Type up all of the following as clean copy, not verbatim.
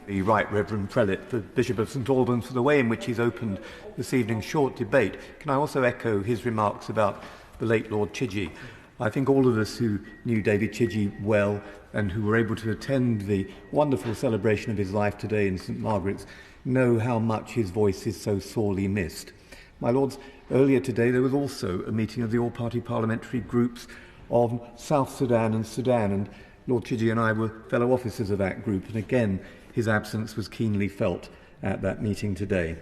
The Right Reverend Prelate, the Bishop of St Albans, for the way in which he's opened this evening's short debate. Can I also echo his remarks about the late Lord Chidgey? I think all of us who knew David Chidgey well and who were able to attend the wonderful celebration of his life today in St Margaret's know how much his voice is so sorely missed. My Lords, earlier today there was also a meeting of the all-party parliamentary groups of South Sudan and Sudan, and Lord Chidgey and I were fellow officers of that group, and again his absence was keenly felt at that meeting today.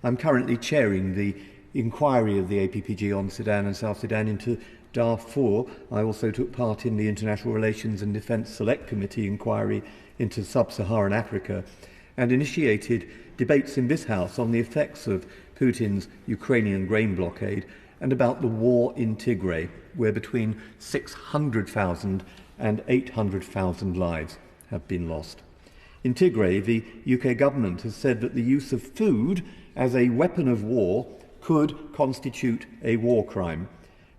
I'm currently chairing the inquiry of the APPG on Sudan and South Sudan into Darfur. I also took part in the International Relations and Defence Select Committee inquiry into sub-Saharan Africa and initiated debates in this House on the effects of Putin's Ukrainian grain blockade and about the war in Tigray, where between 600,000 and 800,000 lives have been lost. In Tigray, the UK government has said that the use of food as a weapon of war could constitute a war crime.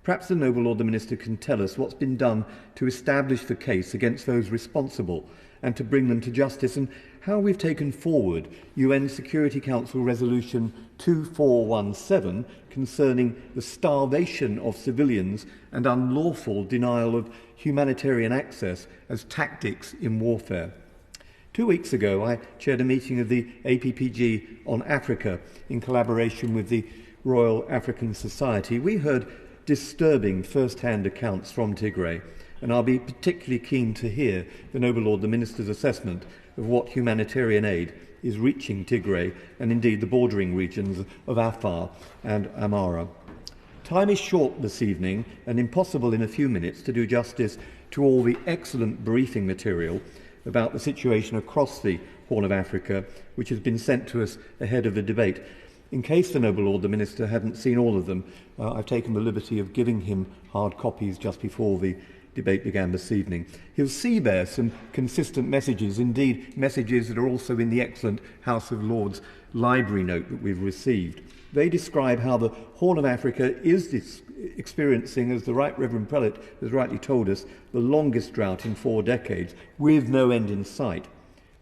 Perhaps the Noble Lord the Minister can tell us what's been done to establish the case against those responsible and to bring them to justice, and how we've taken forward UN Security Council Resolution 2417 concerning the starvation of civilians and unlawful denial of humanitarian access as tactics in warfare. 2 weeks ago, I chaired a meeting of the APPG on Africa in collaboration with the Royal African Society. We heard disturbing first-hand accounts from Tigray, and I'll be particularly keen to hear the Noble Lord the Minister's assessment of what humanitarian aid is reaching Tigray and indeed the bordering regions of Afar and Amara. Time is short this evening and impossible in a few minutes to do justice to all the excellent briefing material about the situation across the Horn of Africa, which has been sent to us ahead of the debate. In case the Noble Lord the Minister hadn't seen all of them, I've taken the liberty of giving him hard copies just before the debate began this evening. He'll see there some consistent messages, indeed messages that are also in the excellent House of Lords library note that we've received. They describe how the Horn of Africa is experiencing, as the Right Reverend Prelate has rightly told us, the longest drought in 4 decades, with no end in sight.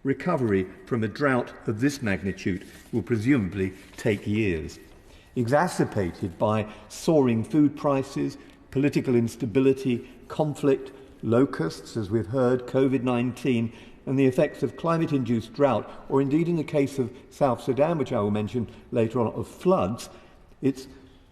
Recovery from a drought of this magnitude will presumably take years. Exacerbated by soaring food prices, political instability, conflict, locusts, as we've heard, COVID-19, and the effects of climate-induced drought, or indeed in the case of South Sudan, which I will mention later on, of floods, it's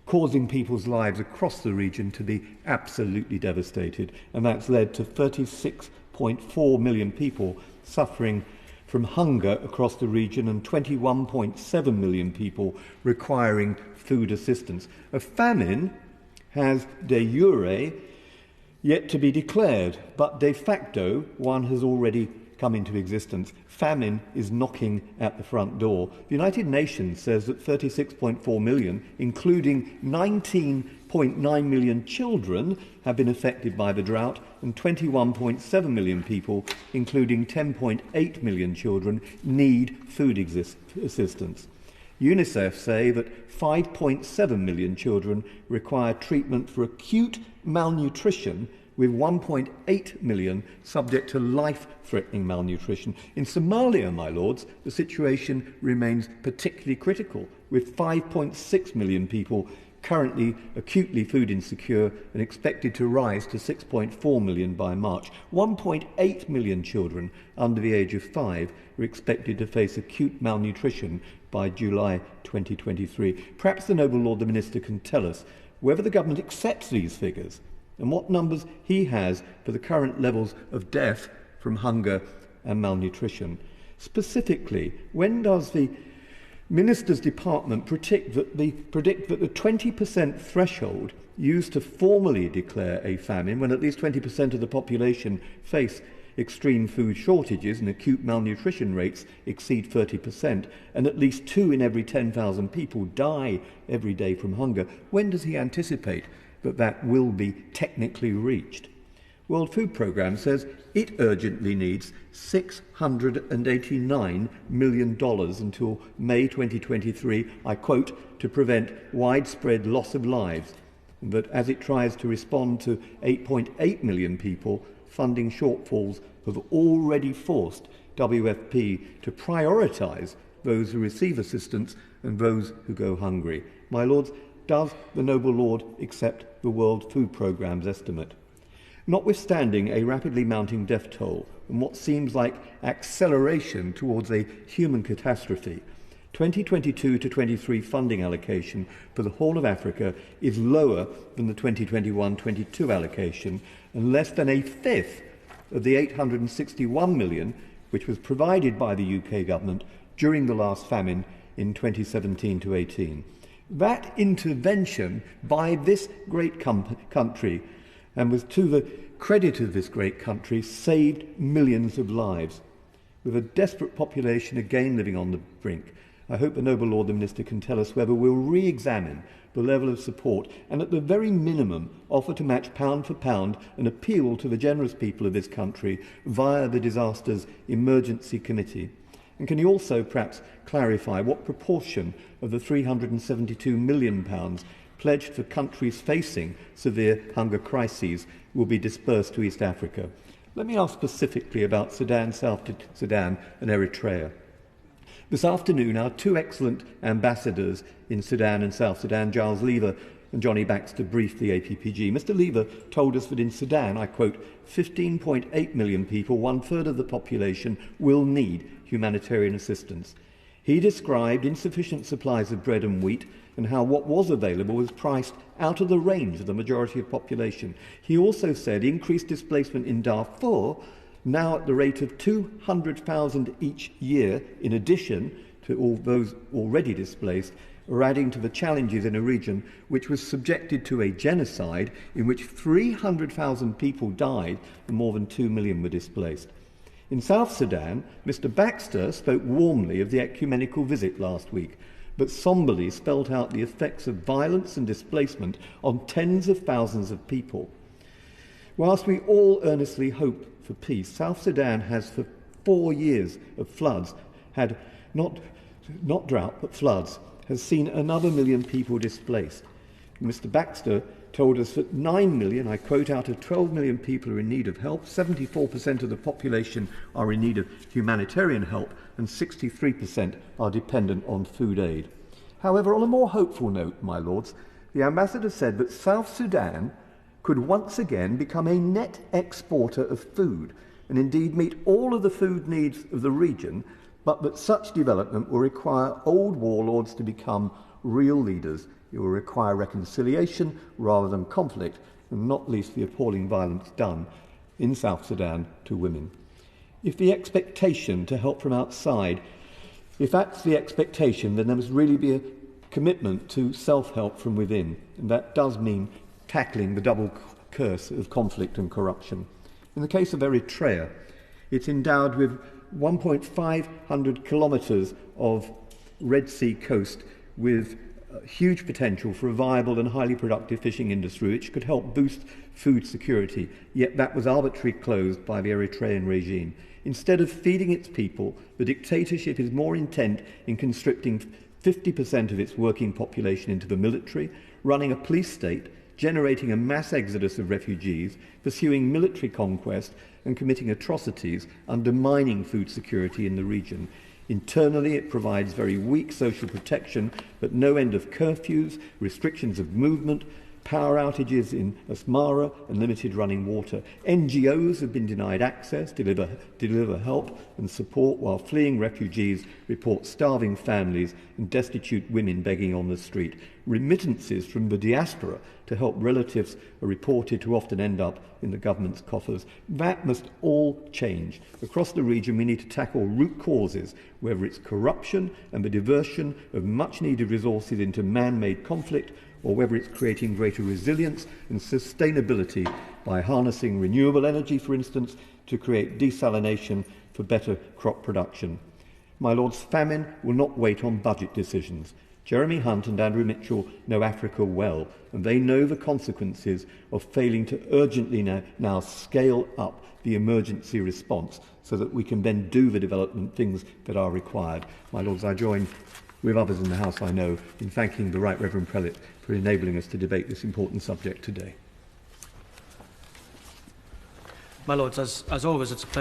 causing people's lives across the region to be absolutely devastated. And that's led to 36.4 million people suffering from hunger across the region and 21.7 million people requiring food assistance. A famine has de jure yet to be declared, but de facto one has already come into existence. Famine is knocking at the front door. The United Nations says that 36.4 million, including 19.9 million children, have been affected by the drought, and 21.7 million people, including 10.8 million children, need food assistance. UNICEF say that 5.7 million children require treatment for acute malnutrition, with 1.8 million subject to life-threatening malnutrition. In Somalia, my lords, the situation remains particularly critical, with 5.6 million people currently acutely food insecure and expected to rise to 6.4 million by March. 1.8 million children under the age of 5 are expected to face acute malnutrition by July 2023. Perhaps the Noble Lord the Minister can tell us whether the government accepts these figures and what numbers he has for the current levels of death from hunger and malnutrition. Specifically, when does the Minister's Department predict that the 20% threshold used to formally declare a famine, when at least 20% of the population face extreme food shortages and acute malnutrition rates exceed 30%, and at least 2 in every 10,000 people die every day from hunger, when does he anticipate that will be technically reached? World Food Programme says it urgently needs $689 million until May 2023, I quote, to prevent widespread loss of lives. But as it tries to respond to 8.8 million people funding shortfalls have already forced WFP to prioritise those who receive assistance and those who go hungry. My Lords, does the Noble Lord accept the World Food Programme's estimate? Notwithstanding a rapidly mounting death toll and what seems like acceleration towards a human catastrophe, 2022 to 23 funding allocation for the Horn of Africa is lower than the 2021-22 allocation and less than a fifth of the 861 million which was provided by the UK government during the last famine in 2017 to 18. That intervention by this great country, and was to the credit of this great country, saved millions of lives. With a desperate population again living on the brink, I hope the Noble Lord the Minister can tell us whether we'll re-examine the level of support and at the very minimum offer to match pound for pound an appeal to the generous people of this country via the Disasters Emergency Committee. And can he also perhaps clarify what proportion of the £372 million pledged for countries facing severe hunger crises will be dispersed to East Africa? Let me ask specifically about Sudan, South Sudan and Eritrea. This afternoon, our two excellent ambassadors in Sudan and South Sudan, Giles Lever and Johnny Baxter, briefed the APPG. Mr. Lever told us that in Sudan, I quote, 15.8 million people, one-third of the population, will need humanitarian assistance. He described insufficient supplies of bread and wheat and how what was available was priced out of the range of the majority of population. He also said increased displacement in Darfur, now at the rate of 200,000 each year, in addition to all those already displaced, are adding to the challenges in a region which was subjected to a genocide in which 300,000 people died and more than 2 million were displaced. In South Sudan, Mr. Baxter spoke warmly of the ecumenical visit last week, but somberly spelled out the effects of violence and displacement on tens of thousands of people. Whilst we all earnestly hope for peace, South Sudan has for 4 years of floods had not drought but floods, has seen another million people displaced. Mr. Baxter told us that 9 million, I quote, out of 12 million people are in need of help, 74% of the population are in need of humanitarian help, and 63% are dependent on food aid. However, on a more hopeful note, my lords, the ambassador said that South Sudan could once again become a net exporter of food and indeed meet all of the food needs of the region, but that such development will require old warlords to become real leaders. It will require reconciliation rather than conflict, and not least the appalling violence done in South Sudan to women. If the expectation to help from outside, if that's the expectation, then there must really be a commitment to self-help from within, and that does mean tackling the double curse of conflict and corruption. In the case of Eritrea, it's endowed with 1,500 kilometres of Red Sea coast with huge potential for a viable and highly productive fishing industry which could help boost food security, yet that was arbitrarily closed by the Eritrean regime. Instead of feeding its people, the dictatorship is more intent in conscripting 50% of its working population into the military, running a police state, generating a mass exodus of refugees, pursuing military conquest and committing atrocities, undermining food security in the region. Internally, it provides very weak social protection, but no end of curfews, restrictions of movement, power outages in Asmara and limited running water. NGOs have been denied access, deliver help and support, while fleeing refugees report starving families and destitute women begging on the street. Remittances from the diaspora to help relatives are reported to often end up in the government's coffers. That must all change. Across the region, we need to tackle root causes, whether it's corruption and the diversion of much-needed resources into man-made conflict, or whether it's creating greater resilience and sustainability by harnessing renewable energy, for instance, to create desalination for better crop production. My lords, famine will not wait on budget decisions. Jeremy Hunt and Andrew Mitchell know Africa well, and they know the consequences of failing to urgently now scale up the emergency response so that we can then do the development things that are required. My lords, I join with others in the House, I know, in thanking the Right Reverend Prelate for enabling us to debate this important subject today. My Lords, as always, it's a pleasure